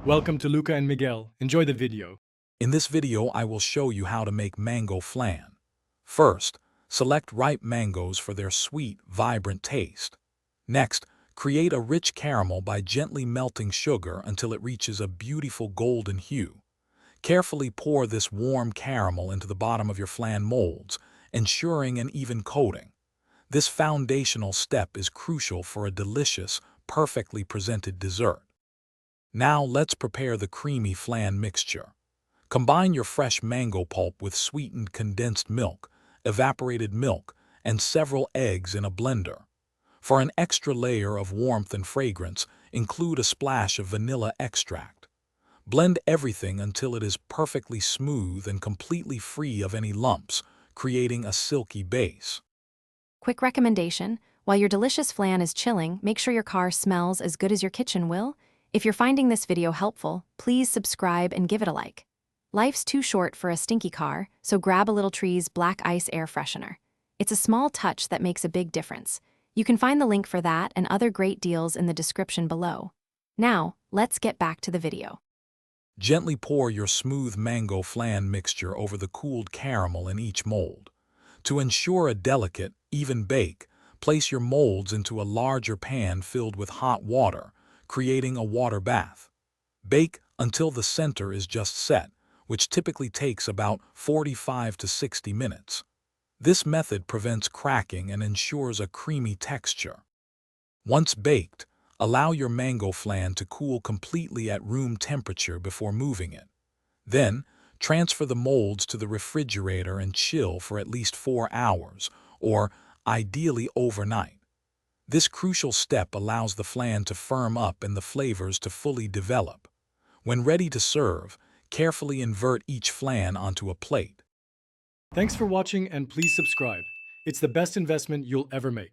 Welcome to Luca and Miguel. Enjoy the video. In this video, I will show you how to make mango flan. First, select ripe mangoes for their sweet, vibrant taste. Next, create a rich caramel by gently melting sugar until it reaches a beautiful golden hue. Carefully pour this warm caramel into the bottom of your flan molds, ensuring an even coating. This foundational step is crucial for a delicious, perfectly presented dessert. Now let's prepare the creamy flan mixture. Combine your fresh mango pulp with sweetened condensed milk, evaporated milk, and several eggs in a blender. For an extra layer of warmth and fragrance, include a splash of vanilla extract. Blend everything until it is perfectly smooth and completely free of any lumps, creating a silky base. Quick recommendation: while your delicious flan is chilling, make sure your car smells as good as your kitchen will. If you're finding this video helpful, please subscribe and give it a like. Life's too short for a stinky car, so grab a Little Tree's Black Ice Air Freshener. It's a small touch that makes a big difference. You can find the link for that and other great deals in the description below. Now, let's get back to the video. Gently pour your smooth mango flan mixture over the cooled caramel in each mold. To ensure a delicate, even bake, place your molds into a larger pan filled with hot water, creating a water bath. Bake until the center is just set, which typically takes about 45 to 60 minutes. This method prevents cracking and ensures a creamy texture. Once baked, allow your mango flan to cool completely at room temperature before moving it. Then, transfer the molds to the refrigerator and chill for at least 4 hours, or ideally overnight. This crucial step allows the flan to firm up and the flavors to fully develop. When ready to serve, carefully invert each flan onto a plate. Thanks for watching and please subscribe. It's the best investment you'll ever make.